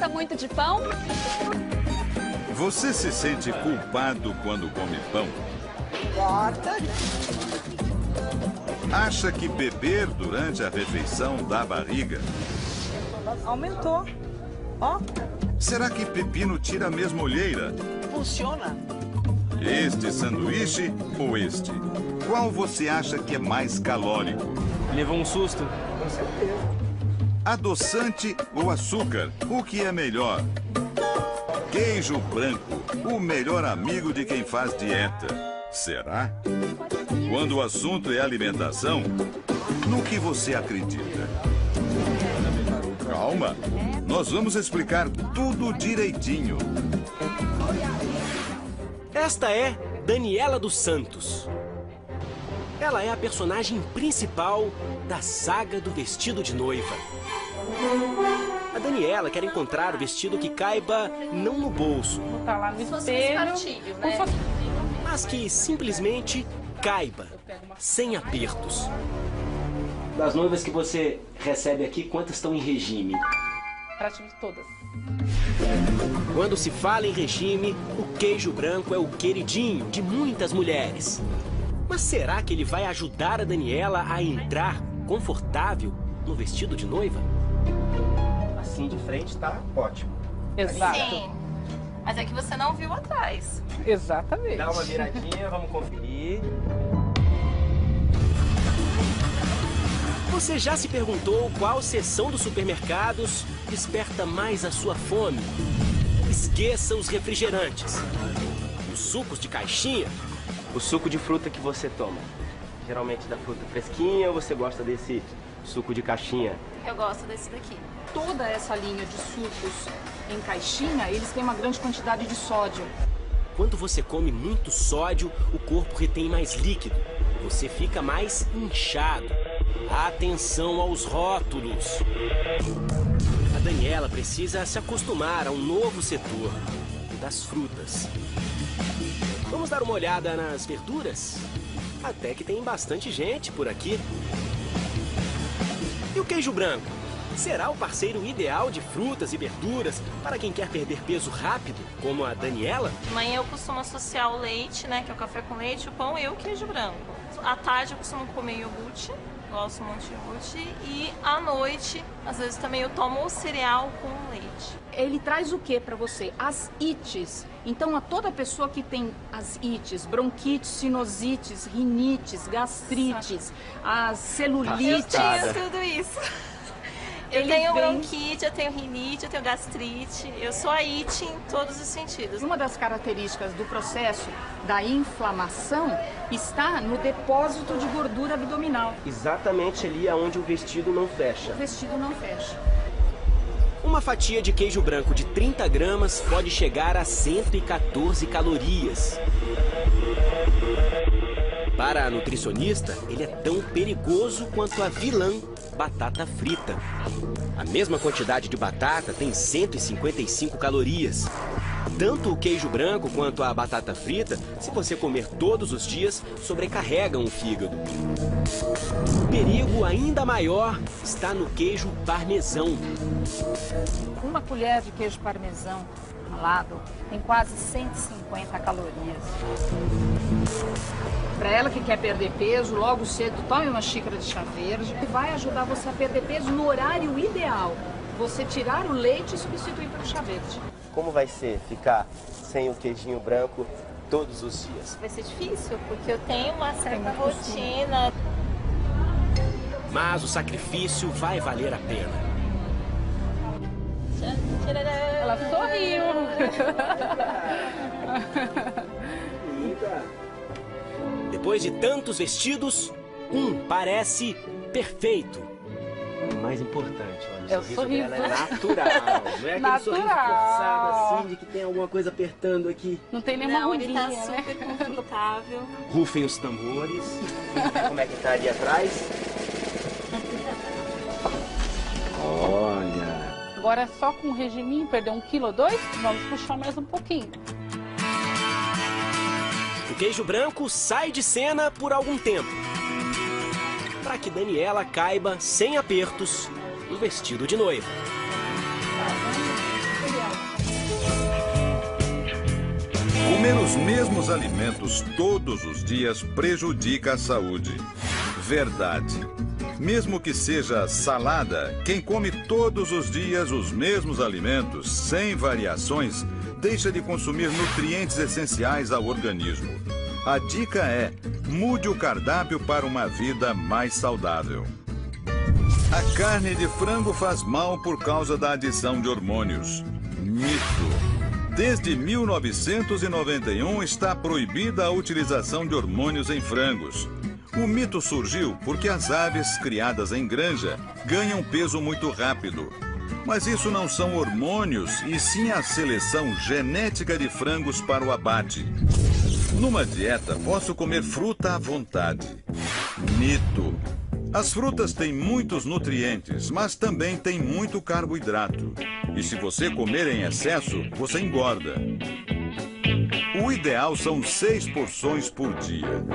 gosta muito de pão? Você se sente culpado quando come pão? Corta. Acha que beber durante a refeição dá barriga? Aumentou. Ó. Será que pepino tira a mesma olheira? Funciona. Este sanduíche ou este? Qual você acha que é mais calórico? Levou um susto? Com certeza. Adoçante ou açúcar? O que é melhor? Queijo branco, o melhor amigo de quem faz dieta. Será? Quando o assunto é alimentação, no que você acredita? Calma, nós vamos explicar tudo direitinho. Esta é Daniela dos Santos. Ela é a personagem principal da saga do vestido de noiva. A Daniela quer encontrar o vestido que caiba não no bolso, Tá lá no espelho, mas que simplesmente caiba, sem apertos. Das noivas que você recebe aqui, quantas estão em regime? praticamente todas. Quando se fala em regime, o queijo branco é o queridinho de muitas mulheres. Mas será que ele vai ajudar a Daniela a entrar confortável no vestido de noiva? Assim de frente tá ótimo. Exato. Sim. Mas é que você não viu atrás. Exatamente. Dá uma viradinha, vamos conferir. Você já se perguntou qual seção dos supermercados desperta mais a sua fome? Esqueça os refrigerantes. Os sucos de caixinha. O suco de fruta que você toma, geralmente da fruta fresquinha ou você gosta desse suco de caixinha? Eu gosto desse daqui. Toda essa linha de sucos em caixinha, eles têm uma grande quantidade de sódio. Quando você come muito sódio, o corpo retém mais líquido. Você fica mais inchado. Atenção aos rótulos. A Daniela precisa se acostumar a um novo setor, o das frutas. Vamos dar uma olhada nas verduras? Até que tem bastante gente por aqui. E o queijo branco? Será o parceiro ideal de frutas e verduras para quem quer perder peso rápido, como a Daniela? De manhã eu costumo associar o leite, né, que é o café com leite, o pão e o queijo branco. À tarde eu costumo comer iogurte, gosto muito de iogurte. E à noite, às vezes também eu tomo o cereal com leite. Ele traz o que para você? As ites. Então, a toda pessoa que tem as ites, bronquites, sinusites, rinites, gastrites, as celulites... Eu tenho tudo isso. Eu Ele tenho vem- bronquite, eu tenho rinite, eu tenho gastrite. Eu sou a it em todos os sentidos. Uma das características do processo da inflamação está no depósito de gordura abdominal. Exatamente ali aonde o vestido não fecha. O vestido não fecha. Uma fatia de queijo branco de 30 gramas pode chegar a 114 calorias. Para a nutricionista, ele é tão perigoso quanto a vilã batata frita. A mesma quantidade de batata tem 155 calorias. Tanto o queijo branco quanto a batata frita, se você comer todos os dias, sobrecarregam o fígado. O perigo ainda maior está no queijo parmesão. Uma colher de queijo parmesão ralado tem quase 150 calorias. Para ela que quer perder peso, logo cedo tome uma xícara de chá verde, que vai ajudar você a perder peso no horário ideal. Você tirar o leite e substituir pelo chá verde. Como vai ser ficar sem o queijinho branco todos os dias? Vai ser difícil, porque eu tenho uma certa muito costume. rotina. Mas o sacrifício vai valer a pena. Ela sorriu. Depois de tantos vestidos, parece perfeito. O mais importante, olha, É o o sorriso sorriso. dela é natural. Não é aquele sorriso Natural. forçado assim, de que tem alguma coisa apertando aqui. Não tem nenhuma Não, ele ruguinha, tá né? super confortável. Rufem os tambores. Vamos ver como é que tá ali atrás. Olha. Agora só com o regiminho, perder 1 quilo ou 2, vamos puxar mais um pouquinho. O queijo branco sai de cena por algum tempo, para que Daniela caiba sem apertos no vestido de noiva. Comer os mesmos alimentos todos os dias prejudica a saúde. Verdade. Mesmo que seja salada, quem come todos os dias os mesmos alimentos, sem variações, deixa de consumir nutrientes essenciais ao organismo. A dica é: mude o cardápio para uma vida mais saudável. A carne de frango faz mal por causa da adição de hormônios. Mito. Desde 1991 está proibida a utilização de hormônios em frangos. O mito surgiu porque as aves criadas em granja ganham peso muito rápido. Mas isso não são hormônios, e sim a seleção genética de frangos para o abate. Numa dieta, posso comer fruta à vontade. Mito. As frutas têm muitos nutrientes, mas também têm muito carboidrato. E se você comer em excesso, você engorda. O ideal são 6 porções por dia.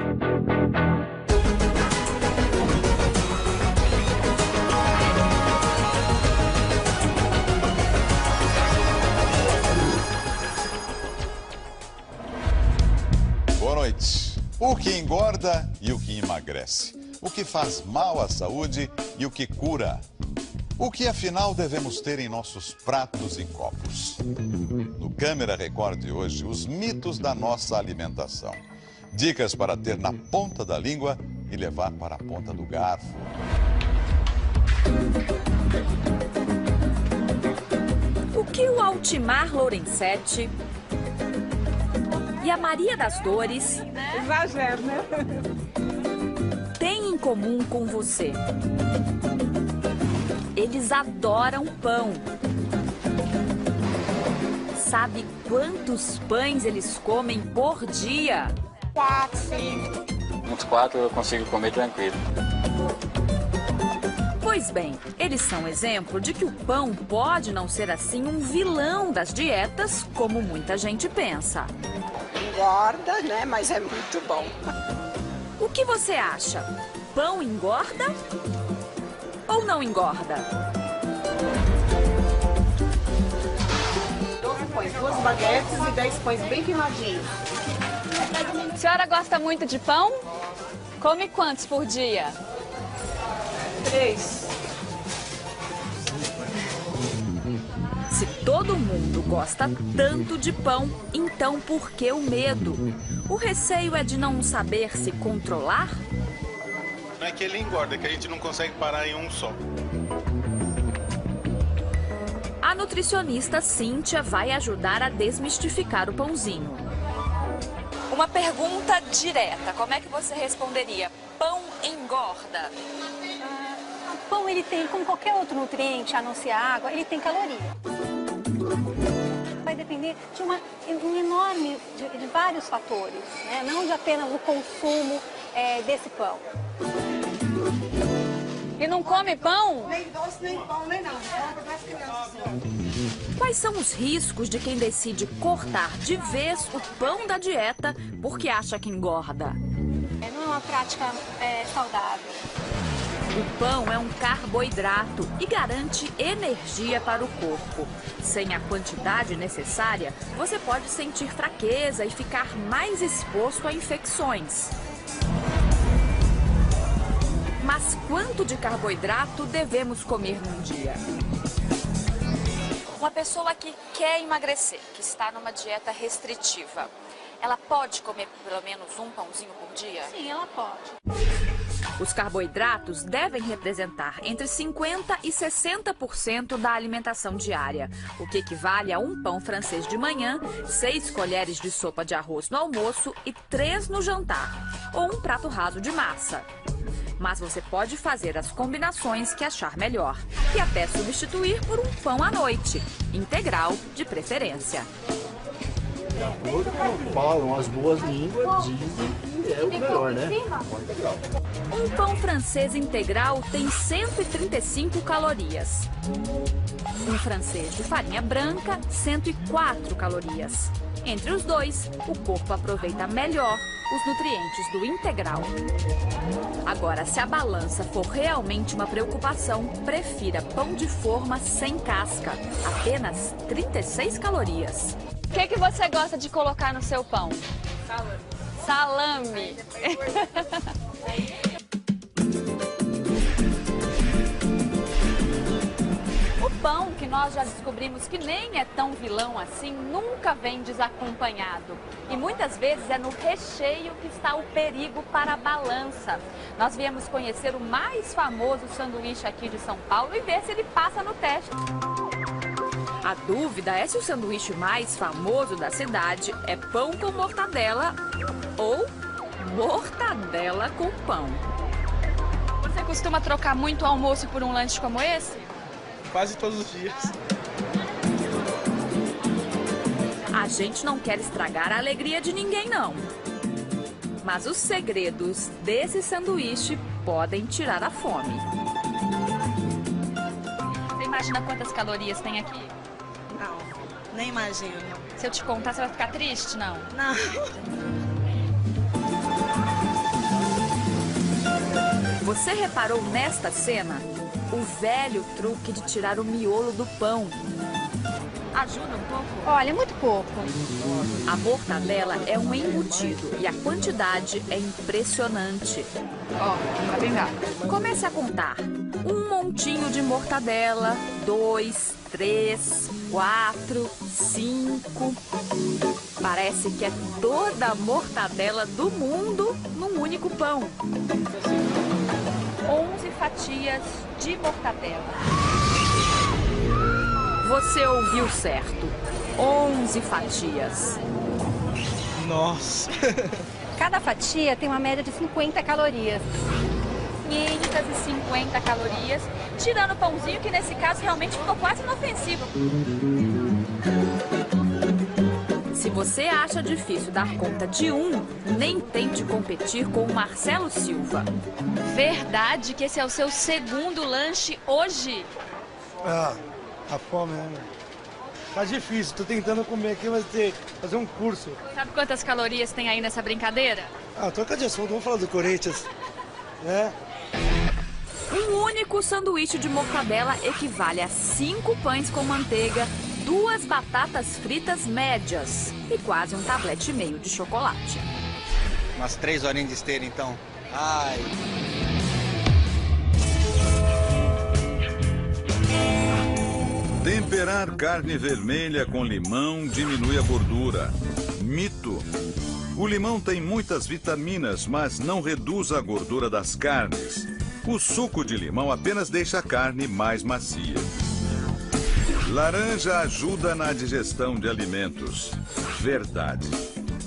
Boa noite. O que engorda e o que emagrece. O que faz mal à saúde e o que cura. O que afinal devemos ter em nossos pratos e copos. No Câmera Record de hoje, os mitos da nossa alimentação. Dicas para ter na ponta da língua e levar para a ponta do garfo. O que o Altimar Lorenzetti e a Maria das Dores Exagero, né? têm em comum com você? Eles adoram pão. Sabe quantos pães eles comem por dia? 4, 5. Uns 4 eu consigo comer tranquilo. Pois bem, eles são exemplo de que o pão pode não ser assim um vilão das dietas, como muita gente pensa. Engorda, né? Mas é muito bom. O que você acha? Pão engorda ou não engorda? 12 pães, 2 baguetes e 10 pães bem queimadinhos. A senhora gosta muito de pão? Come quantos por dia? 3. Se todo mundo gosta tanto de pão, então por que o medo? O receio é de não saber se controlar? Não é que ele engorda, é que a gente não consegue parar em um só. A nutricionista Cíntia vai ajudar a desmistificar o pãozinho. Uma pergunta direta, como é que você responderia? Pão engorda? O pão, ele tem, como qualquer outro nutriente, a não ser a água, ele tem caloria. Vai depender de um enorme, de vários fatores, né? Não de apenas o consumo desse pão. E não come pão? Nem doce, nem pão, nem nada. Das crianças. Quais são os riscos de quem decide cortar de vez o pão da dieta porque acha que engorda? Não é uma prática saudável. O pão é um carboidrato e garante energia para o corpo. Sem a quantidade necessária, você pode sentir fraqueza e ficar mais exposto a infecções. Mas quanto de carboidrato devemos comer num dia? Uma pessoa que quer emagrecer, que está numa dieta restritiva, ela pode comer pelo menos um pãozinho por dia? Sim, ela pode. Os carboidratos devem representar entre 50% e 60% da alimentação diária, o que equivale a um pão francês de manhã, 6 colheres de sopa de arroz no almoço e 3 no jantar, ou um prato raso de massa. Mas você pode fazer as combinações que achar melhor e até substituir por um pão à noite, integral de preferência. De acordo com o que falam as boas línguas, dizem que é o melhor, né? Um pão francês integral tem 135 calorias. Um francês de farinha branca, 104 calorias. Entre os dois, o corpo aproveita melhor os nutrientes do integral. Agora, se a balança for realmente uma preocupação, prefira pão de forma sem casca, apenas 36 calorias. O que você gosta de colocar no seu pão? Salame. O pão, que nós já descobrimos que nem é tão vilão assim, nunca vem desacompanhado. E muitas vezes é no recheio que está o perigo para a balança. Nós viemos conhecer o mais famoso sanduíche aqui de São Paulo e ver se ele passa no teste. A dúvida é se o sanduíche mais famoso da cidade é pão com mortadela ou mortadela com pão. Você costuma trocar muito o almoço por um lanche como esse? Quase todos os dias. A gente não quer estragar a alegria de ninguém, não. Mas os segredos desse sanduíche podem tirar a fome. Você imagina quantas calorias tem aqui? Não, nem imagino. Se eu te contar, você vai ficar triste, não? Não. Você reparou nesta cena o velho truque de tirar o miolo do pão? Ajuda um pouco? Olha, muito pouco. A mortadela é um embutido e a quantidade é impressionante. Ó, vai pegar. Comece a contar. Um montinho de mortadela, 2, 3, 4, 5. Parece que é toda a mortadela do mundo num único pão. 11 fatias de mortadela. Você ouviu certo. 11 fatias. Nossa! Cada fatia tem uma média de 50 calorias. 550 calorias, tirando o pãozinho, que nesse caso realmente ficou quase inofensivo. Se você acha difícil dar conta de um, nem tente competir com o Marcelo Silva. Verdade que esse é o seu segundo lanche hoje? Ah, a fome, né? Tá difícil, tô tentando comer aqui, mas fazer um curso. Sabe quantas calorias tem aí nessa brincadeira? Ah, troca de assunto, vamos falar do Corinthians, né? Um único sanduíche de mortadela equivale a 5 pães com manteiga, 2 batatas fritas médias e quase um tablete e meio de chocolate. Umas 3 horinhas de esteira, então. Ai... Temperar carne vermelha com limão diminui a gordura. Mito. O limão tem muitas vitaminas, mas não reduz a gordura das carnes. O suco de limão apenas deixa a carne mais macia. Laranja ajuda na digestão de alimentos. Verdade.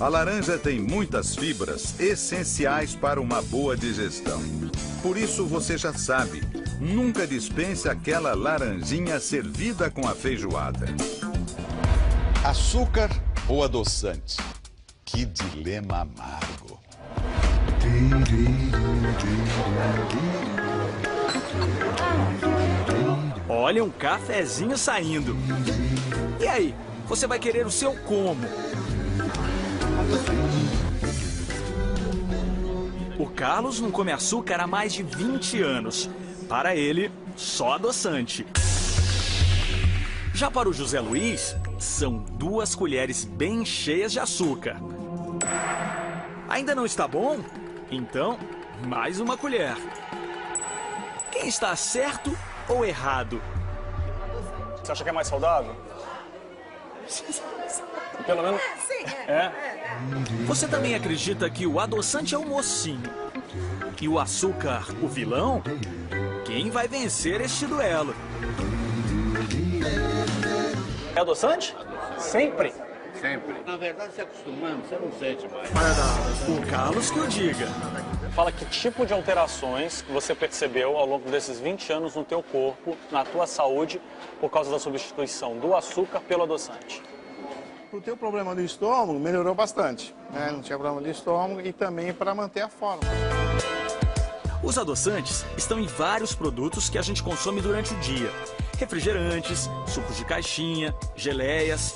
A laranja tem muitas fibras essenciais para uma boa digestão. Por isso você já sabe, nunca dispense aquela laranjinha servida com a feijoada. Açúcar ou adoçante? Que dilema amargo. Olha, um cafezinho saindo. E aí, você vai querer o seu como? O Carlos não come açúcar há mais de 20 anos. Para ele, só adoçante. Já para o José Luiz, são 2 colheres bem cheias de açúcar. Ainda não está bom? Então, mais uma colher. Quem está certo ou errado? Você acha que é mais saudável? Pelo menos... É. Você também acredita que o adoçante é o mocinho e o açúcar o vilão? Quem vai vencer este duelo? É adoçante? Sempre? Sempre. Na verdade, se acostumando, você não sente mais. O Carlos que o diga. Fala que tipo de alterações você percebeu ao longo desses 20 anos no teu corpo, na tua saúde, por causa da substituição do açúcar pelo adoçante. O teu problema do estômago melhorou bastante, né? Não tinha problema do estômago e também para manter a forma. Os adoçantes estão em vários produtos que a gente consome durante o dia. Refrigerantes, sucos de caixinha, geleias.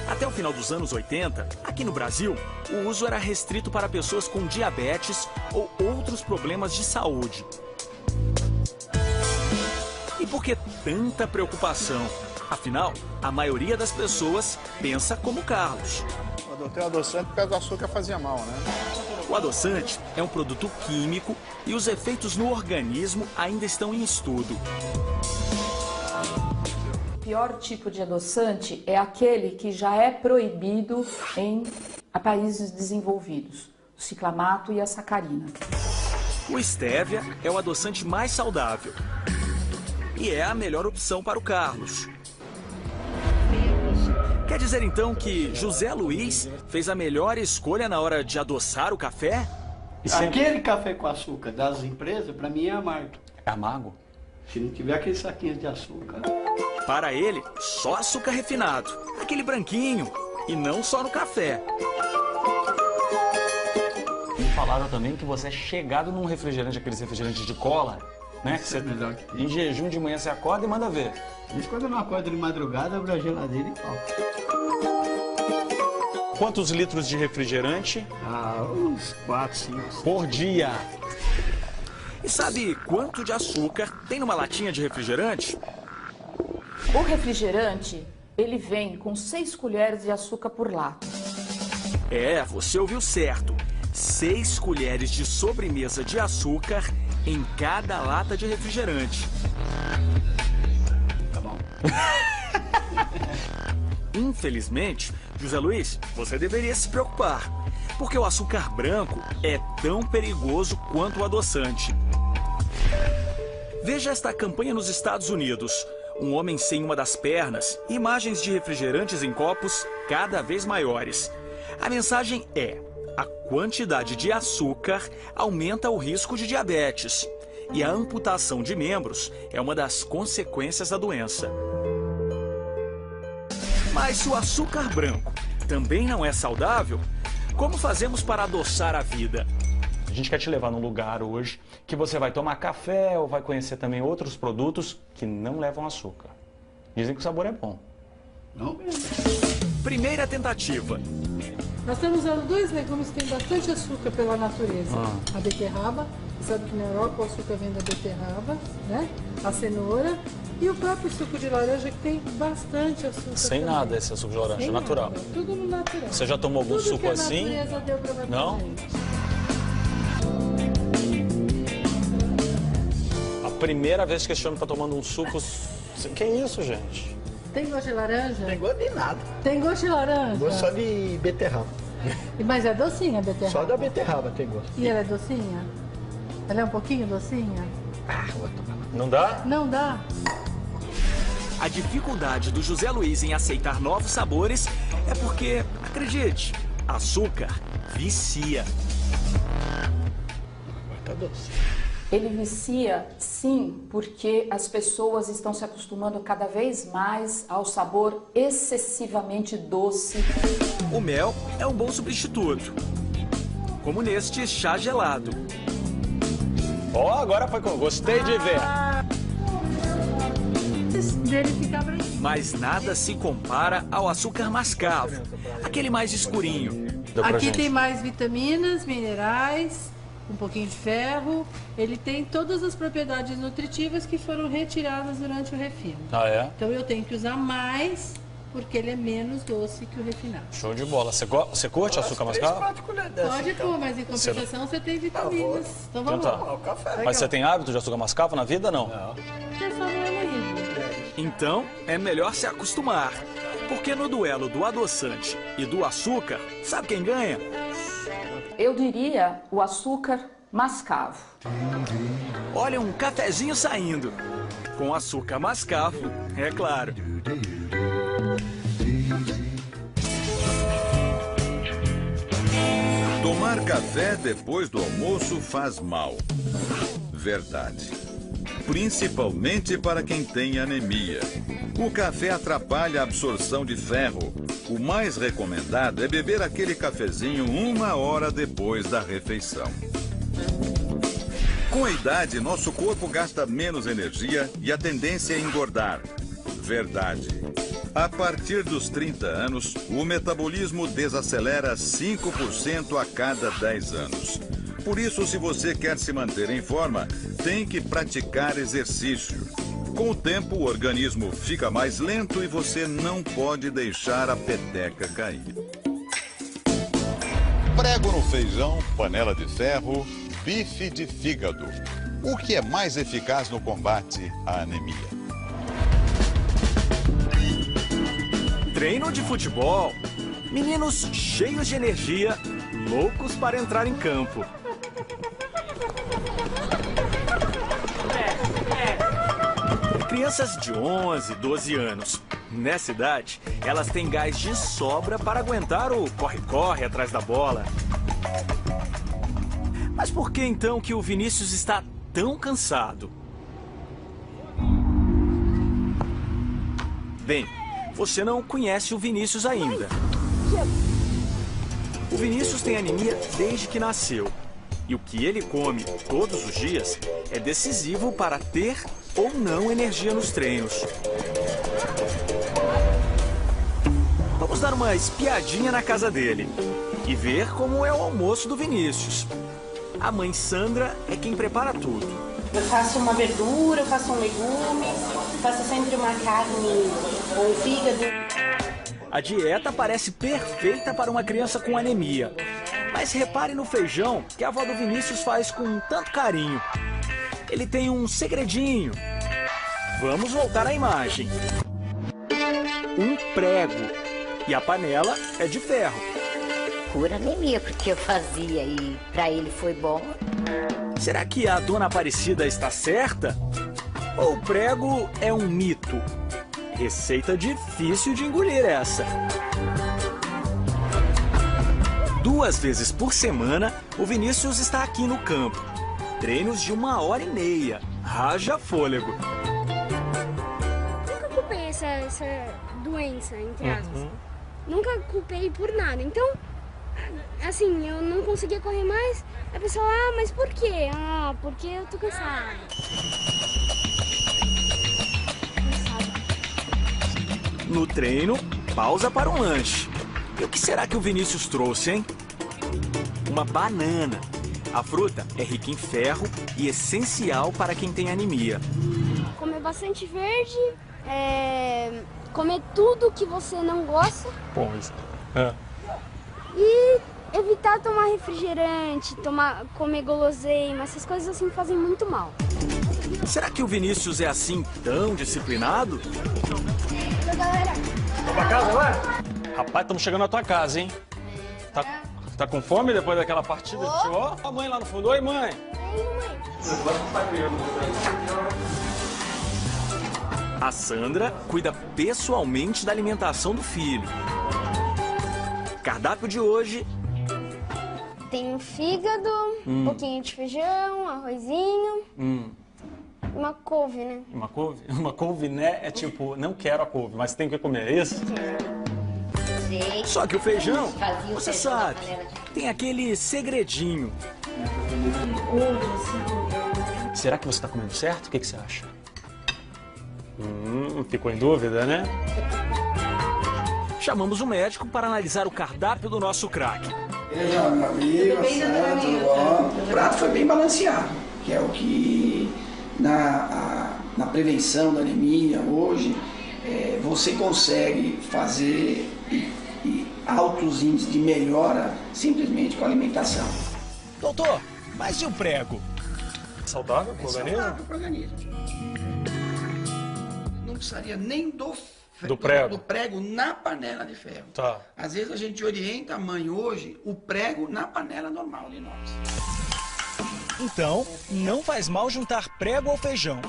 Até o final dos anos 80, aqui no Brasil, o uso era restrito para pessoas com diabetes ou outros problemas de saúde. E por que tanta preocupação? Afinal, a maioria das pessoas pensa como Carlos. Eu adotei o adoçante porque o açúcar fazia mal, né? O adoçante é um produto químico e os efeitos no organismo ainda estão em estudo. O pior tipo de adoçante é aquele que já é proibido em países desenvolvidos, o ciclamato e a sacarina. O stevia é o adoçante mais saudável e é a melhor opção para o Carlos. Quer dizer então que José Luiz fez a melhor escolha na hora de adoçar o café? Aquele café com açúcar das empresas, para mim, é amargo. É amargo? Se não tiver aqueles saquinhos de açúcar. Para ele, só açúcar refinado, aquele branquinho, e não só no café. Me falaram também que você é chegado num refrigerante, aqueles refrigerantes de cola, né? Que você, em jejum de manhã você acorda e manda ver. Isso quando eu não acordo de madrugada, abro a geladeira e tal. Quantos litros de refrigerante? Uns 4, 5. Por dia. E sabe quanto de açúcar tem numa latinha de refrigerante? O refrigerante, ele vem com 6 colheres de açúcar por lata. É, você ouviu certo. 6 colheres de sobremesa de açúcar em cada lata de refrigerante. Tá bom. Infelizmente, José Luiz, você deveria se preocupar, porque o açúcar branco é tão perigoso quanto o adoçante. Veja esta campanha nos Estados Unidos. Um homem sem uma das pernas, imagens de refrigerantes em copos cada vez maiores. A mensagem é: a quantidade de açúcar aumenta o risco de diabetes. E a amputação de membros é uma das consequências da doença. Mas se o açúcar branco também não é saudável, como fazemos para adoçar a vida? A gente quer te levar num lugar hoje que você vai tomar café ou vai conhecer também outros produtos que não levam açúcar. Dizem que o sabor é bom. Não mesmo. Primeira tentativa. Nós estamos usando 2 legumes que têm bastante açúcar pela natureza. A beterraba, você sabe que na Europa o açúcar vem da beterraba, né? A cenoura e o próprio suco de laranja que tem bastante açúcar. Sem também. Nada esse suco de laranja, Sem natural. Nada, tudo no natural. Você já tomou algum tudo suco que a assim? natureza deu pra Não? gente. A primeira vez que esse homem tá tomando um suco... Que isso, gente? Tem gosto de laranja? Tem gosto de nada. Tem gosto de laranja? Gosto só de beterraba. Mas é docinha a beterraba? Só da beterraba tem gosto. E ela é docinha? Ela é um pouquinho docinha? Não dá? Não dá. A dificuldade do José Luiz em aceitar novos sabores é porque, acredite, açúcar vicia. Tá doce. Ele vicia, sim, porque as pessoas estão se acostumando cada vez mais ao sabor excessivamente doce. O mel é um bom substituto, como neste chá gelado. Ó, agora foi com... Gostei de ver. Dele ficar branquinho. Mas nada se compara ao açúcar mascavo, aquele mais escurinho. Aqui tem mais vitaminas, minerais, um pouquinho de ferro. Ele tem todas as propriedades nutritivas que foram retiradas durante o refino. Ah, é? Então eu tenho que usar mais, porque ele é menos doce que o refinado. Show de bola. Você curte açúcar mascavo? Pode pôr, mas em compensação você tem vitaminas. Então vamos lá. Mas você tem hábito de açúcar mascavo na vida, não? É só no hemoísmo. Então é melhor se acostumar, porque no duelo do adoçante e do açúcar, sabe quem ganha? Eu diria o açúcar mascavo. Olha, um cafezinho saindo. Com açúcar mascavo, é claro. Tomar café depois do almoço faz mal. Verdade. Principalmente para quem tem anemia. O café atrapalha a absorção de ferro. O mais recomendado é beber aquele cafezinho 1 hora depois da refeição. Com a idade, nosso corpo gasta menos energia e a tendência é engordar. Verdade. A partir dos 30 anos, o metabolismo desacelera 5% a cada 10 anos. Por isso, se você quer se manter em forma, tem que praticar exercício. Com o tempo, o organismo fica mais lento e você não pode deixar a peteca cair. Prego no feijão, panela de ferro, bife de fígado. O que é mais eficaz no combate à anemia? Treino de futebol. Meninos cheios de energia, loucos para entrar em campo. Crianças de 11, 12 anos. Nessa idade, elas têm gás de sobra para aguentar o corre-corre atrás da bola. Mas por que então que o Vinícius está tão cansado? Bem, você não conhece o Vinícius ainda. O Vinícius tem anemia desde que nasceu. E o que ele come todos os dias é decisivo para ter ou não energia nos treinos. Vamos dar uma espiadinha na casa dele e ver como é o almoço do Vinícius. A mãe Sandra é quem prepara tudo. Eu faço uma verdura, eu faço um legume, faço sempre uma carne ou fígado. A dieta parece perfeita para uma criança com anemia. Mas repare no feijão que a avó do Vinícius faz com tanto carinho. Ele tem um segredinho. Vamos voltar à imagem. Um prego. E a panela é de ferro. Cura anemia, porque eu fazia e pra ele foi bom. Será que a dona Aparecida está certa? Ou o prego é um mito? Receita difícil de engolir essa. 2 vezes por semana, o Vinícius está aqui no campo. Treinos de 1h30. Haja fôlego. Nunca culpei essa doença, entre aspas. Nunca culpei por nada. Então, assim, eu não conseguia correr mais. A pessoa, mas por quê? Porque eu tô cansada. No treino, pausa para um lanche. E o que será que o Vinícius trouxe, hein? Uma banana. A fruta é rica em ferro e essencial para quem tem anemia. Comer bastante verde, comer tudo que você não gosta. Bom, isso. É. E evitar tomar refrigerante, comer guloseima, essas coisas assim fazem muito mal. Será que o Vinícius é assim tão disciplinado? Oi, galera. Vamos pra casa agora? Rapaz, estamos chegando na tua casa, hein? Tá com fome depois daquela partida de futebol? A mãe lá no fundo. Oi, mãe. A Sandra cuida pessoalmente da alimentação do filho. Cardápio de hoje... Tem um fígado, um pouquinho de feijão, arrozinho. Uma couve, né? Uma couve? Uma couve, né? É tipo, não quero a couve, mas tem que comer, é isso? Só que o feijão, você sabe, tem aquele segredinho. Será que você está comendo certo? O que você acha? Ficou em dúvida, né? Chamamos o médico para analisar o cardápio do nosso craque. Veja, meu amigo, tudo bom? O prato foi bem balanceado, que é o que na prevenção da anemia hoje você consegue fazer altos índices de melhora simplesmente com a alimentação. Doutor, mas e o prego? Saudável para o organismo? Saudável para o organismo. Não precisaria nem do prego na panela de ferro. Tá. Às vezes a gente orienta a mãe hoje o prego na panela normal de inox. Então, não faz mal juntar prego ao feijão,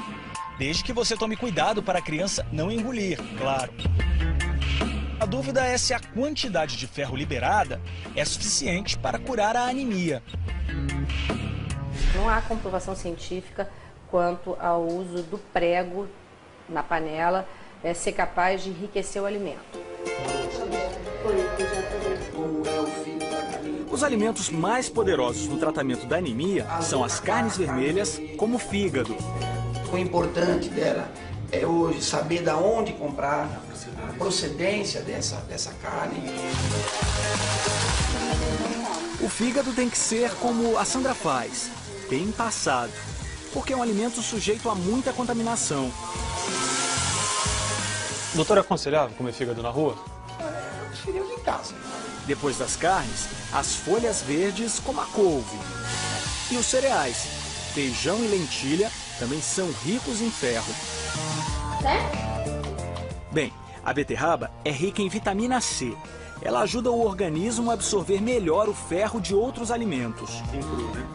desde que você tome cuidado para a criança não engolir, claro. A dúvida é se a quantidade de ferro liberada é suficiente para curar a anemia. Não há comprovação científica quanto ao uso do prego na panela ser capaz de enriquecer o alimento. Os alimentos mais poderosos no tratamento da anemia são as carnes vermelhas, como o fígado. O importante dela é hoje saber de onde comprar, a procedência dessa carne. O fígado tem que ser como a Sandra faz, bem passado. porque é um alimento sujeito a muita contaminação. Doutor, é aconselhável comer fígado na rua? Eu preferia em casa. Depois das carnes, as folhas verdes como a couve. E os cereais, feijão e lentilha, também são ricos em ferro. Bem, a beterraba é rica em vitamina C. Ela ajuda o organismo a absorver melhor o ferro de outros alimentos.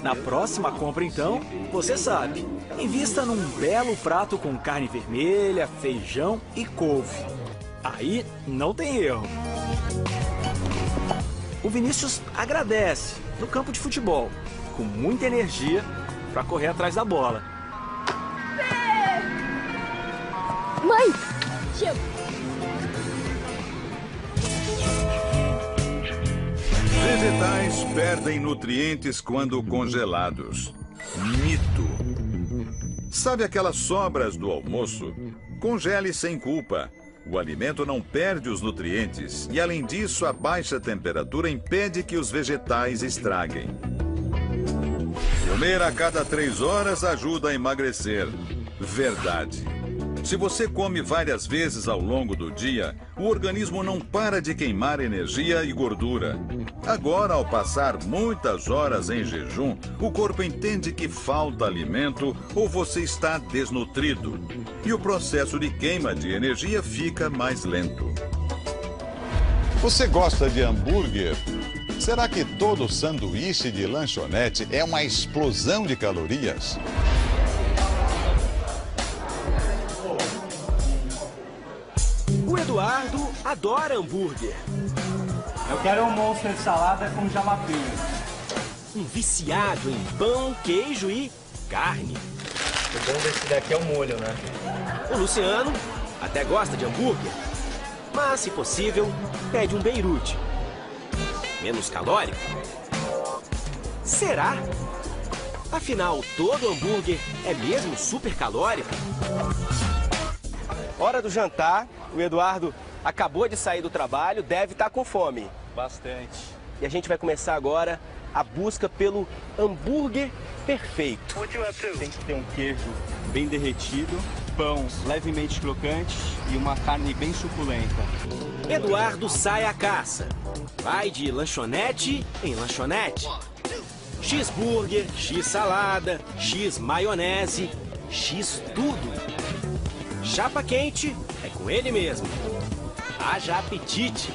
Na próxima compra, então, você sabe, invista num belo prato com carne vermelha, feijão e couve. Aí não tem erro. O Vinícius agradece no campo de futebol, com muita energia para correr atrás da bola. Mãe, chega. Vegetais perdem nutrientes quando congelados. Mito. Sabe aquelas sobras do almoço? Congele sem culpa. O alimento não perde os nutrientes e, além disso, a baixa temperatura impede que os vegetais estraguem. Comer a cada 3 horas ajuda a emagrecer. Verdade. Se você come várias vezes ao longo do dia, o organismo não para de queimar energia e gordura. Agora, ao passar muitas horas em jejum, o corpo entende que falta alimento ou você está desnutrido. E o processo de queima de energia fica mais lento. Você gosta de hambúrguer? Será que todo sanduíche de lanchonete é uma explosão de calorias? O Eduardo adora hambúrguer. Eu quero um monstro de salada com jalapeno. Um viciado em pão, queijo e carne. O bom desse daqui é o molho, né? O Luciano até gosta de hambúrguer, mas, se possível, pede um Beirute. Menos calórico? Será? Afinal, todo hambúrguer é mesmo super calórico? Hora do jantar, o Eduardo acabou de sair do trabalho, deve estar com fome. Bastante. E a gente vai começar agora a busca pelo hambúrguer perfeito. Tem que ter um queijo bem derretido, pão levemente crocante e uma carne bem suculenta. Eduardo sai à caça. Vai de lanchonete em lanchonete. X-burger, X-salada, X-maionese, X tudo. Chapa quente é com ele mesmo. Haja apetite.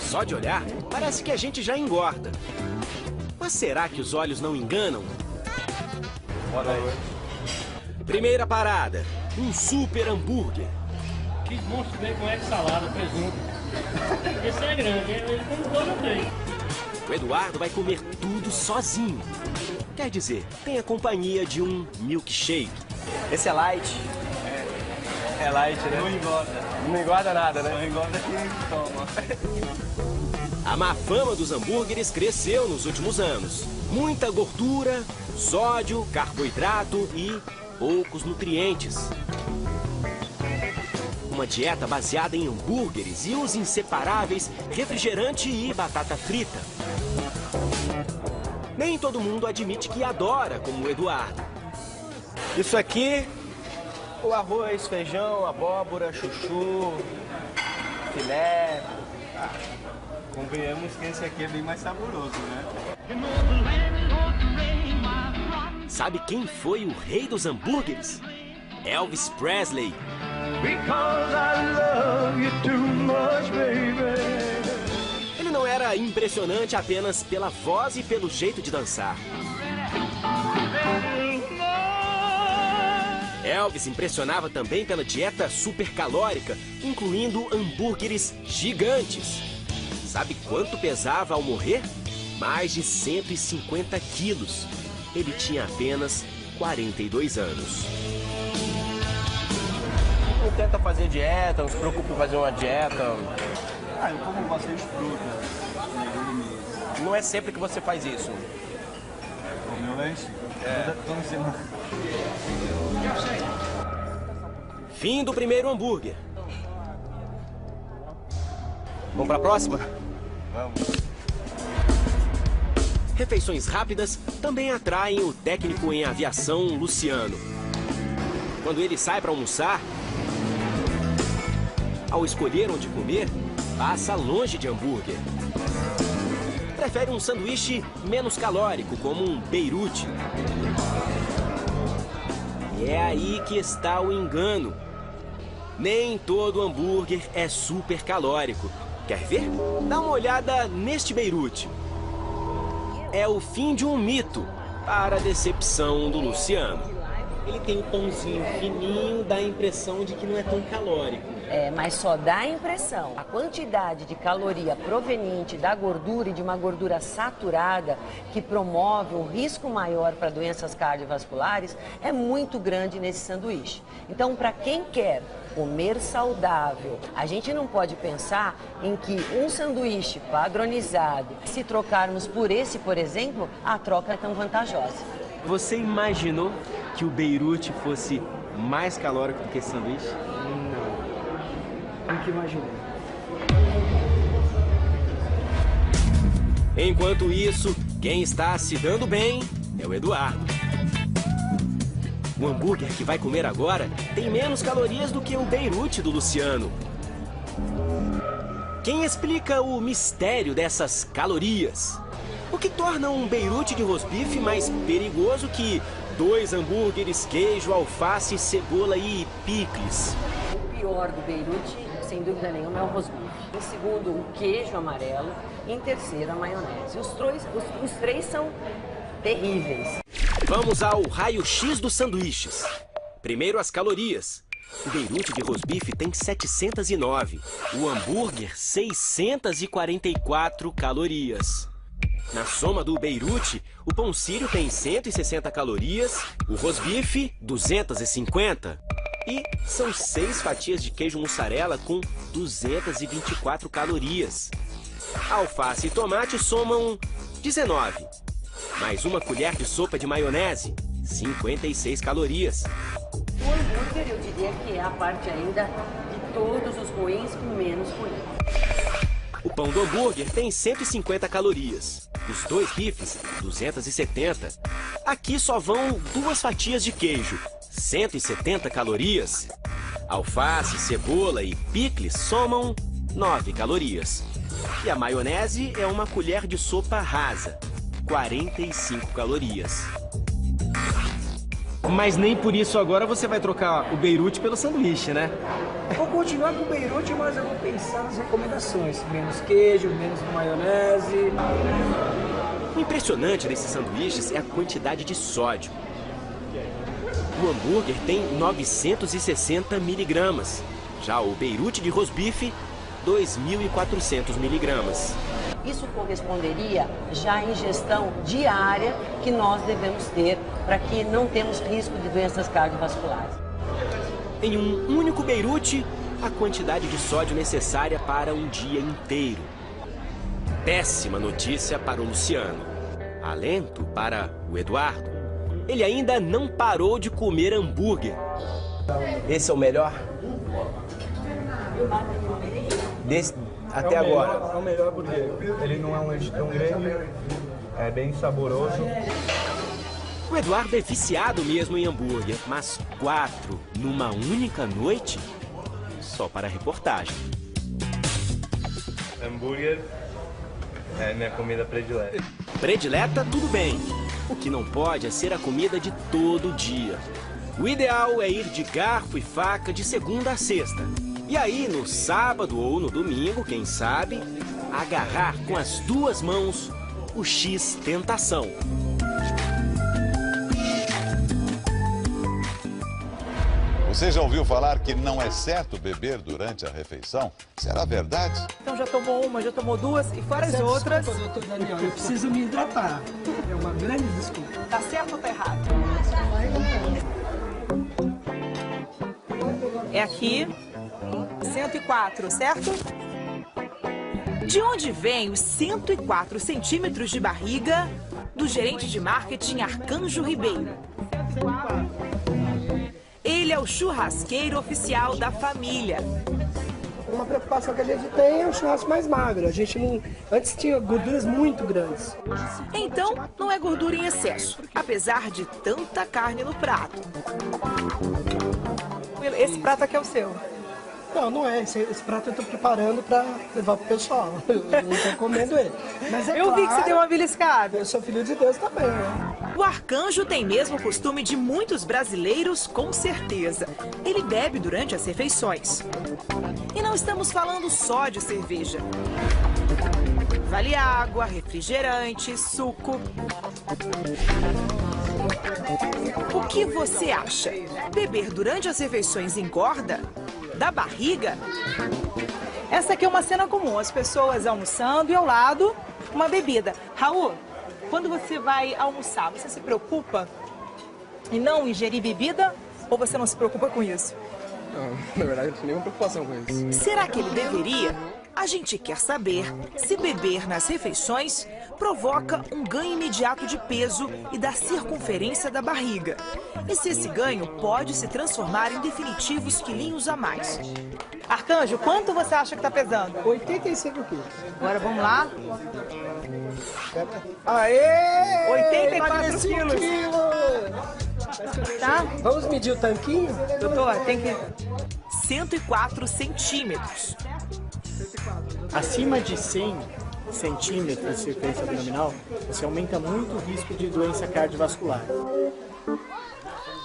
Só de olhar, parece que a gente já engorda. Mas será que os olhos não enganam? Boa noite. Primeira parada, um super hambúrguer. Que monstro bem com salada, presunto. Esse é grande, ele tem dois ou três. O Eduardo vai comer tudo sozinho. Quer dizer, tem a companhia de um milkshake. Esse é light. É light, né? Não engorda. Não engorda nada, né? Não engorda quem toma. A má fama dos hambúrgueres cresceu nos últimos anos. Muita gordura, sódio, carboidrato e poucos nutrientes. Uma dieta baseada em hambúrgueres e os inseparáveis refrigerante e batata frita. Nem todo mundo admite que adora como o Eduardo. Isso aqui, o arroz, feijão, abóbora, chuchu, filé. Convenhamos que esse aqui é bem mais saboroso, né? Sabe quem foi o rei dos hambúrgueres? Elvis Presley. Ele não era impressionante apenas pela voz e pelo jeito de dançar. Elvis impressionava também pela dieta supercalórica, incluindo hambúrgueres gigantes. Sabe quanto pesava ao morrer? Mais de 150 quilos. Ele tinha apenas 42 anos. Não tenta fazer dieta, não se preocupe em fazer uma dieta. Eu como bastante fruta, legumes. Não é sempre que você faz isso. O meu lanche? Toda semana. Fim do primeiro hambúrguer. Vamos para a próxima? Vamos. refeições rápidas também atraem o técnico em aviação, Luciano. Quando ele sai para almoçar, ao escolher onde comer, passa longe de hambúrguer. Prefere um sanduíche menos calórico, como um Beirute. E é aí que está o engano. Nem todo hambúrguer é super calórico. Quer ver? Dá uma olhada neste Beirute. É o fim de um mito, para a decepção do Luciano. Ele tem um pãozinho fininho, dá a impressão de que não é tão calórico. Mas só dá a impressão. A quantidade de caloria proveniente da gordura e de uma gordura saturada que promove um risco maior para doenças cardiovasculares é muito grande nesse sanduíche. Então, para quem quer comer saudável, a gente não pode pensar em que um sanduíche padronizado, se trocarmos por esse, por exemplo, a troca é tão vantajosa. Você imaginou que o Beirute fosse mais calórico do que esse sanduíche? Nunca imaginei. Enquanto isso, quem está se dando bem é o Eduardo. O hambúrguer que vai comer agora tem menos calorias do que o Beirute do Luciano. Quem explica o mistério dessas calorias? O que torna um Beirute de rosbife mais perigoso que 2 hambúrgueres, queijo, alface, cebola e picles? O pior do Beirute, sem dúvida nenhuma, é o rosbife. Em segundo, o queijo amarelo. E em terceiro, a maionese. Os três são terríveis. Vamos ao raio-x dos sanduíches. Primeiro, as calorias. O Beirute de rosbife tem 709. O hambúrguer, 644 calorias. Na soma do Beirute, o pão sírio tem 160 calorias, o rosbife, 250. E são 6 fatias de queijo mussarela com 224 calorias. Alface e tomate somam 19. Mais uma colher de sopa de maionese, 56 calorias. O hambúrguer, eu diria que é a parte ainda de todos os ruins com menos ruim. O pão do hambúrguer tem 150 calorias. Os 2 bifes, 270. Aqui só vão 2 fatias de queijo, 170 calorias. Alface, cebola e picles somam 9 calorias. E a maionese é uma colher de sopa rasa, 45 calorias. Mas nem por isso agora você vai trocar o Beirute pelo sanduíche, né? Vou continuar com o Beirute, mas eu vou pensar nas recomendações. Menos queijo, menos maionese. O impressionante desses sanduíches é a quantidade de sódio. O hambúrguer tem 960 miligramas. Já o Beirute de rosbife, 2.400 miligramas. Isso corresponderia já à ingestão diária que nós devemos ter para que não tenhamos risco de doenças cardiovasculares. Em um único Beirute, a quantidade de sódio necessária para um dia inteiro. Péssima notícia para o Luciano. Alento para o Eduardo. Ele ainda não parou de comer hambúrguer. Esse é o melhor? Até agora. É o melhor porque ele não é um lanche tão grande, é bem saboroso. O Eduardo é viciado mesmo em hambúrguer, mas 4 numa única noite? Só para a reportagem. Hambúrguer é minha comida predileta. Predileta, tudo bem. O que não pode é ser a comida de todo dia. O ideal é ir de garfo e faca de segunda a sexta. E aí, no sábado ou no domingo, quem sabe, agarrar com as 2 mãos o X Tentação. Você já ouviu falar que não é certo beber durante a refeição? Será verdade? Então já tomou uma, já tomou 2 e fora as outras. Desculpa, doutor Daniel, eu preciso me hidratar. É uma grande desculpa. Tá certo ou tá errado? É aqui. 104, certo? De onde vem os 104 centímetros de barriga do gerente de marketing Arcanjo Ribeiro? Ele é o churrasqueiro oficial da família. Uma preocupação que a gente tem é o churrasco mais magro. A gente não... Antes tinha gorduras muito grandes. Então, não é gordura em excesso, apesar de tanta carne no prato. Esse prato aqui é o seu? Não, não é. Esse prato eu tô preparando para levar pro pessoal. Eu não tô comendo ele. Mas é eu vi que você deu uma beliscada. Eu sou filho de Deus também, né? O Arcanjo tem mesmo o costume de muitos brasileiros, com certeza. Ele bebe durante as refeições. E não estamos falando só de cerveja. Vale água, refrigerante, suco. O que você acha? Beber durante as refeições engorda? Da barriga? Essa aqui é uma cena comum, as pessoas almoçando e ao lado uma bebida. Raul, quando você vai almoçar, você se preocupa em não ingerir bebida ou você não se preocupa com isso? Não, na verdade eu não tenho nenhuma preocupação com isso. Será que ele deveria? A gente quer saber se beber nas refeições provoca um ganho imediato de peso e da circunferência da barriga. E se esse ganho pode se transformar em definitivos quilinhos a mais. Arcanjo, quanto você acha que tá pesando? 85 quilos. Agora vamos lá. Aê! 84 quilos. Tá? Vamos medir o tanquinho? Doutor, tem que... 104 centímetros. Acima de 100 centímetros de circunferência abdominal, você aumenta muito o risco de doença cardiovascular.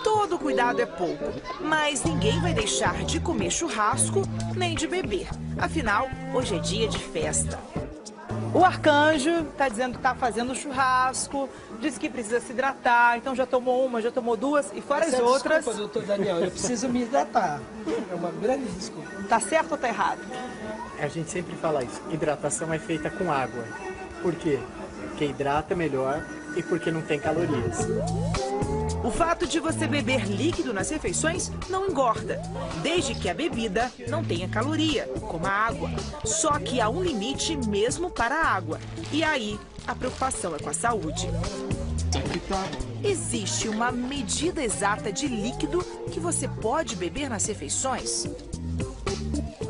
Todo cuidado é pouco, mas ninguém vai deixar de comer churrasco nem de beber. Afinal, hoje é dia de festa. O Arcanjo tá dizendo que tá fazendo churrasco, disse que precisa se hidratar, então já tomou uma, já tomou duas e fora as outras. Desculpa, doutor Daniel, eu preciso me hidratar. É uma grande desculpa. Tá certo ou tá errado? A gente sempre fala isso, hidratação é feita com água. Por quê? Porque hidrata melhor e porque não tem calorias. O fato de você beber líquido nas refeições não engorda, desde que a bebida não tenha caloria, como a água. Só que há um limite mesmo para a água. E aí, a preocupação é com a saúde. Existe uma medida exata de líquido que você pode beber nas refeições?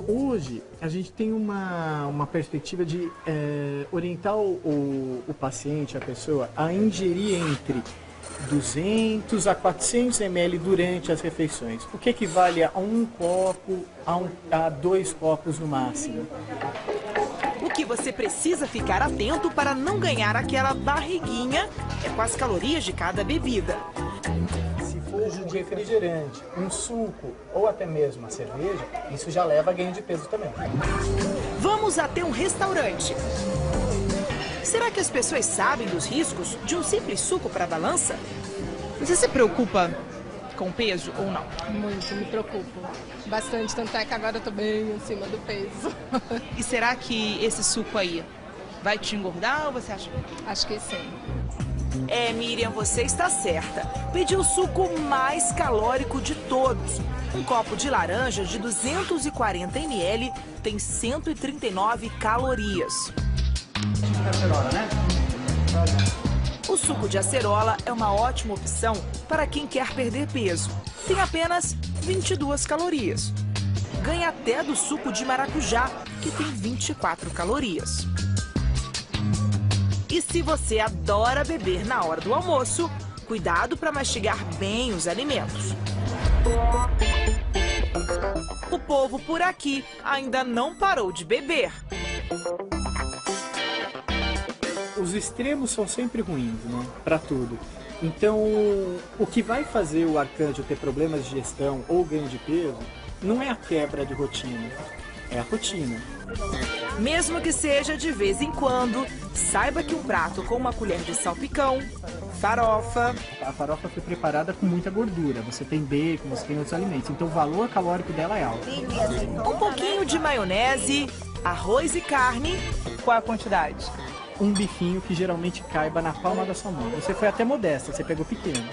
Hoje, a gente tem uma perspectiva de orientar o paciente, a pessoa, a ingerir entre 200 a 400 ml durante as refeições, o que equivale a um copo, a 2 copos no máximo. O que você precisa ficar atento para não ganhar aquela barriguinha é com as calorias de cada bebida. Se for de refrigerante, um suco ou até mesmo a cerveja, isso já leva a ganho de peso também. Vamos até um restaurante. Será que as pessoas sabem dos riscos de um simples suco para a balança? Você se preocupa com peso ou não? Muito, me preocupo. Bastante, tanto é que agora eu tô bem acima do peso. E será que esse suco aí vai te engordar ou você acha? Acho que sim. Miriam, você está certa. Pediu o suco mais calórico de todos. Um copo de laranja de 240 ml tem 139 calorias. O suco de acerola é uma ótima opção para quem quer perder peso. Tem apenas 22 calorias. Ganha até do suco de maracujá, que tem 24 calorias. E se você adora beber na hora do almoço, cuidado para mastigar bem os alimentos. O povo por aqui ainda não parou de beber. Os extremos são sempre ruins, né? Para tudo. Então, o que vai fazer o Arcanjo ter problemas de digestão ou ganho de peso não é a quebra de rotina, é a rotina. Mesmo que seja de vez em quando, saiba que um prato com uma colher de salpicão, farofa... A farofa foi preparada com muita gordura, você tem bacon, você tem outros alimentos, então o valor calórico dela é alto. Um pouquinho de maionese, arroz e carne. Qual a quantidade? Um bifinho que geralmente caiba na palma da sua mão. Você foi até modesta, você pegou pequeno.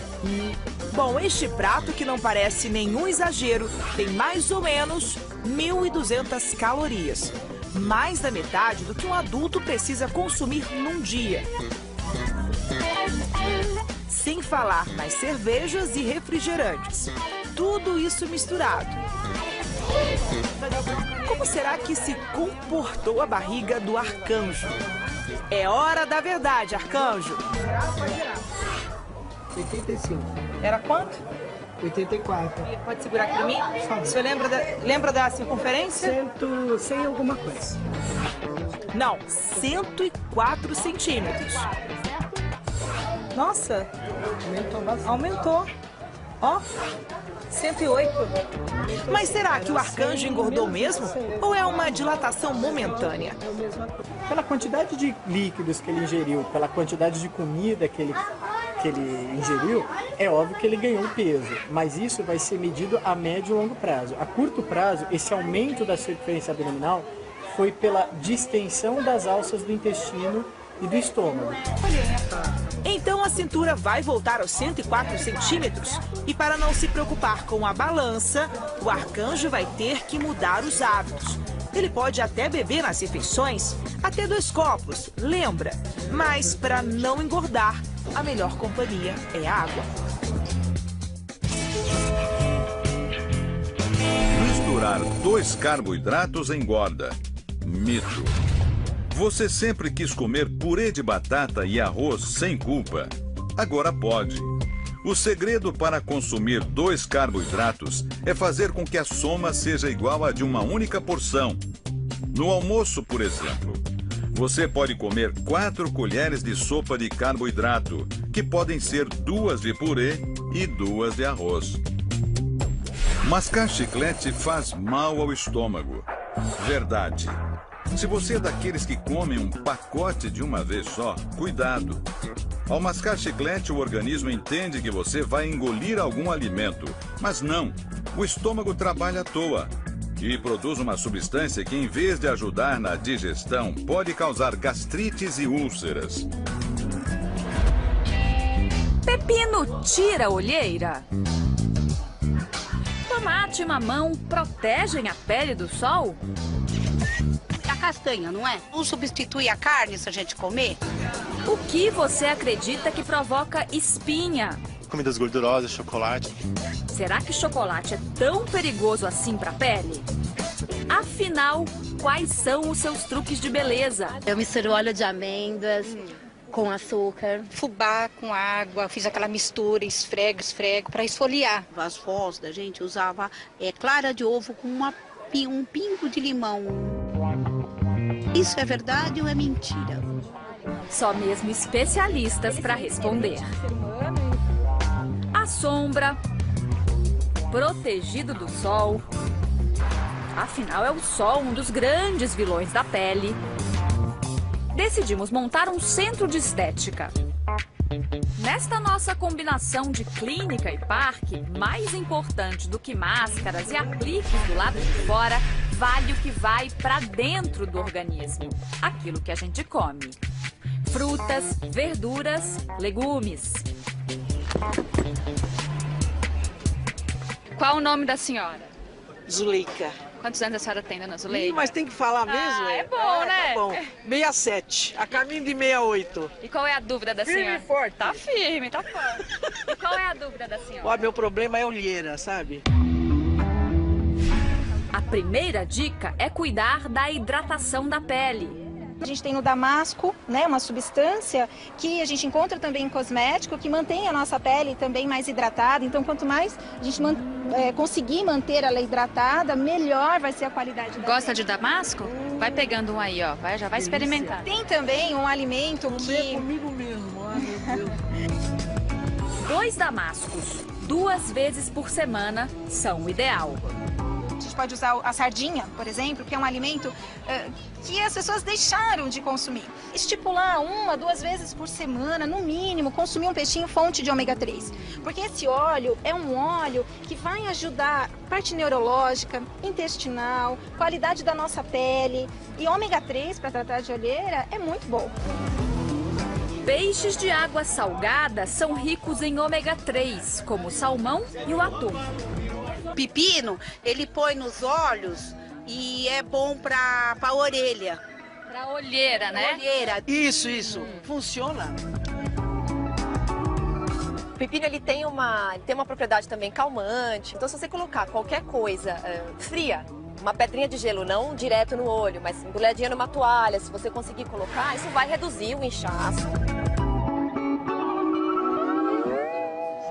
Bom, este prato, que não parece nenhum exagero, tem mais ou menos 1.200 calorias. Mais da metade do que um adulto precisa consumir num dia. Sem falar nas cervejas e refrigerantes. Tudo isso misturado. Como será que se comportou a barriga do arcanjo? É hora da verdade, arcanjo. 85. Era quanto? 84. Pode segurar aqui pra mim? O senhor lembra da circunferência? 100 alguma coisa. Não, 104 centímetros. Nossa, aumentou bastante. Aumentou. Ó, 108. Mas será que o arcanjo engordou mesmo? Ou é uma dilatação momentânea? Pela quantidade de líquidos que ele ingeriu, pela quantidade de comida que ele ingeriu, é óbvio que ele ganhou peso. Mas isso vai ser medido a médio e longo prazo. A curto prazo, esse aumento da circunferência abdominal foi pela distensão das alças do intestino e do estômago. Então a cintura vai voltar aos 104 centímetros. E para não se preocupar com a balança, o arcanjo vai ter que mudar os hábitos. Ele pode até beber nas refeições, até 2 copos, lembra? Mas para não engordar, a melhor companhia é a água. Misturar 2 carboidratos engorda. Mito. Você sempre quis comer purê de batata e arroz sem culpa. Agora pode. O segredo para consumir 2 carboidratos é fazer com que a soma seja igual à de uma única porção. No almoço, por exemplo, você pode comer 4 colheres de sopa de carboidrato, que podem ser 2 de purê e 2 de arroz. Mascar chiclete faz mal ao estômago. Verdade. Se você é daqueles que comem um pacote de uma vez só, cuidado. Ao mascar chiclete, o organismo entende que você vai engolir algum alimento. Mas não, o estômago trabalha à toa e produz uma substância que, em vez de ajudar na digestão, pode causar gastrites e úlceras. Pepino tira a olheira? Tomate e mamão protegem a pele do sol? A castanha, não é? Não substitui a carne se a gente comer? O que você acredita que provoca espinha? Comidas gordurosas, chocolate. Será que chocolate é tão perigoso assim para a pele? Afinal, quais são os seus truques de beleza? Eu misturo óleo de amêndoas com açúcar. Fubá com água, fiz aquela mistura, esfrego para esfoliar. As vós da gente usava clara de ovo com um pingo de limão. Isso é verdade ou é mentira? Só mesmo especialistas para responder. A sombra, protegido do sol. Afinal, é o sol um dos grandes vilões da pele. Decidimos montar um centro de estética. Nesta nossa combinação de clínica e parque, mais importante do que máscaras e apliques do lado de fora, vale o que vai para dentro do organismo. Aquilo que a gente come. Frutas, verduras, legumes. Qual o nome da senhora? Zuleika. Quantos anos a senhora tem, dona Zuleika? Mas tem que falar mesmo? Ah, é bom, né? Tá bom. 67, a caminho de 68. E qual é a dúvida da senhora? Firme e forte. Tá firme, tá forte. E qual é a dúvida da senhora? Ó, meu problema é olheira, sabe? A primeira dica é cuidar da hidratação da pele. A gente tem no damasco, né, uma substância que a gente encontra também em cosmético, que mantém a nossa pele também mais hidratada. Então, quanto mais a gente conseguir manter ela hidratada, melhor vai ser a qualidade da Gosta de damasco? Vai pegando um aí, ó. Já vai experimentar. Tem também um alimento que... comigo mesmo, ai meu Deus. 2 damascos, 2 vezes por semana, são o ideal. A gente pode usar a sardinha, por exemplo, que é um alimento que as pessoas deixaram de consumir. Estipular 1 a 2 vezes por semana, no mínimo, consumir um peixinho fonte de ômega 3. Porque esse óleo é um óleo que vai ajudar a parte neurológica, intestinal, qualidade da nossa pele. E ômega 3, para tratar de olheira, é muito bom. Peixes de água salgada são ricos em ômega 3, como o salmão e o atum. Pepino, ele põe nos olhos e é bom para a orelha. Para olheira, né? Olheira. Isso. Funciona. pepino ele tem uma propriedade também calmante. Então se você colocar qualquer coisa fria, uma pedrinha de gelo, não direto no olho, mas embrulhadinha numa toalha, se você conseguir colocar, isso vai reduzir o inchaço.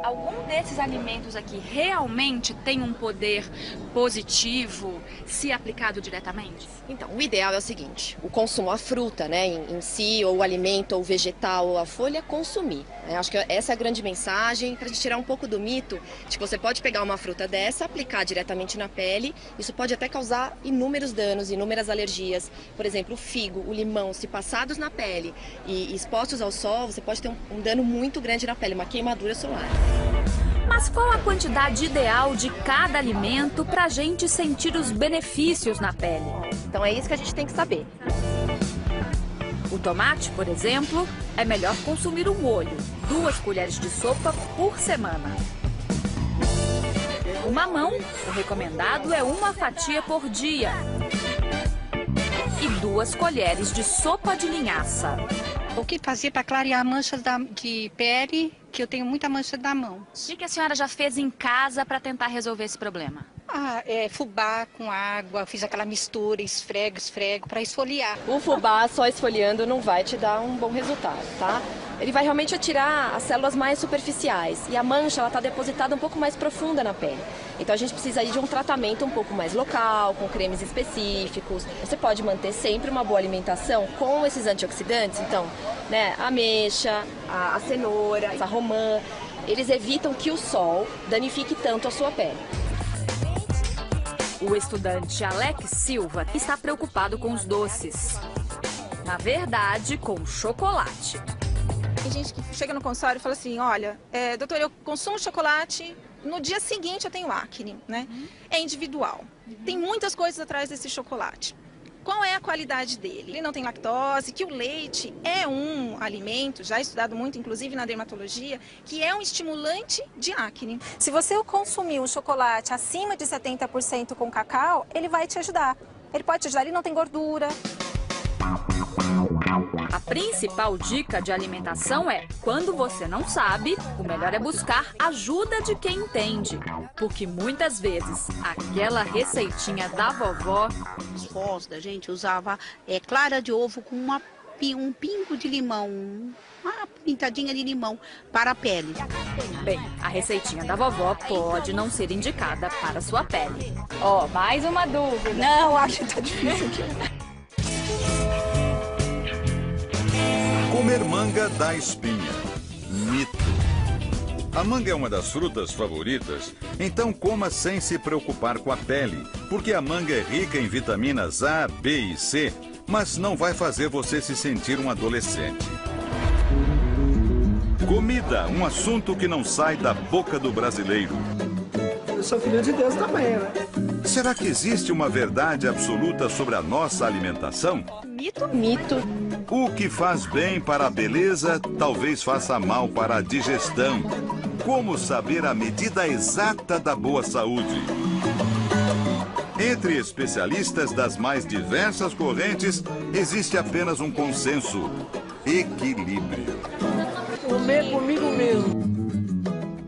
Algum desses alimentos aqui realmente tem um poder positivo se aplicado diretamente? Então, o ideal é o seguinte, o consumo, a fruta, né, em si, ou o alimento, ou o vegetal, ou a folha, consumir. Acho que essa é a grande mensagem, para a gente tirar um pouco do mito de que você pode pegar uma fruta dessa, aplicar diretamente na pele, isso pode até causar inúmeros danos, inúmeras alergias. Por exemplo, o figo, o limão, se passados na pele e expostos ao sol, você pode ter um dano muito grande na pele, uma queimadura solar. Mas qual a quantidade ideal de cada alimento para a gente sentir os benefícios na pele? Então é isso que a gente tem que saber. O tomate, por exemplo, é melhor consumir um molho, 2 colheres de sopa por semana. O mamão, o recomendado é 1 fatia por dia. E 2 colheres de sopa de linhaça. O que fazer para clarear manchas de pele, que eu tenho muita mancha da mão. O que a senhora já fez em casa para tentar resolver esse problema? Fubá com água, fiz aquela mistura, esfrego, para esfoliar. O fubá só esfoliando não vai te dar um bom resultado, tá? Ele vai realmente atirar as células mais superficiais e a mancha ela está depositada um pouco mais profunda na pele. Então a gente precisa ir de um tratamento um pouco mais local, com cremes específicos. Você pode manter sempre uma boa alimentação com esses antioxidantes, então, né, a ameixa, a cenoura, a romã, eles evitam que o sol danifique tanto a sua pele. O estudante Alex Silva está preocupado com os doces. Na verdade, com o chocolate. Tem gente que chega no consultório e fala assim, olha, doutor, eu consumo chocolate, no dia seguinte eu tenho acne, né? É individual. Tem muitas coisas atrás desse chocolate. Qual é a qualidade dele? Ele não tem lactose, que o leite é um alimento, já estudado muito, inclusive na dermatologia, que é um estimulante de acne. Se você consumir um chocolate acima de 70% com cacau, ele vai te ajudar. Ele pode te ajudar, ele não tem gordura. A principal dica de alimentação é, quando você não sabe, o melhor é buscar ajuda de quem entende. Porque muitas vezes, aquela receitinha da vovó... Os vós da gente usava clara de ovo com um pingo de limão, uma pintadinha de limão para a pele. Bem, a receitinha da vovó pode não ser indicada para a sua pele. Mais uma dúvida. Não, acho que tá difícil aqui. Comer manga dá espinha. Mito. A manga é uma das frutas favoritas, então coma sem se preocupar com a pele, porque a manga é rica em vitaminas A, B e C, mas não vai fazer você se sentir um adolescente. Comida, um assunto que não sai da boca do brasileiro. Eu sou filho de Deus também, né? Será que existe uma verdade absoluta sobre a nossa alimentação? Mito. Mito. O que faz bem para a beleza, talvez faça mal para a digestão. Como saber a medida exata da boa saúde? Entre especialistas das mais diversas correntes, existe apenas um consenso: equilíbrio. Comer comigo mesmo.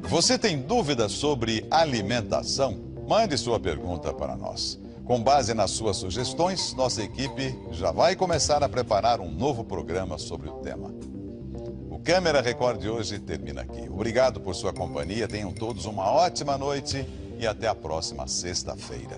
Você tem dúvidas sobre alimentação? Mande sua pergunta para nós. Com base nas suas sugestões, nossa equipe já vai começar a preparar um novo programa sobre o tema. O Câmera Record de hoje termina aqui. Obrigado por sua companhia, tenham todos uma ótima noite e até a próxima sexta-feira.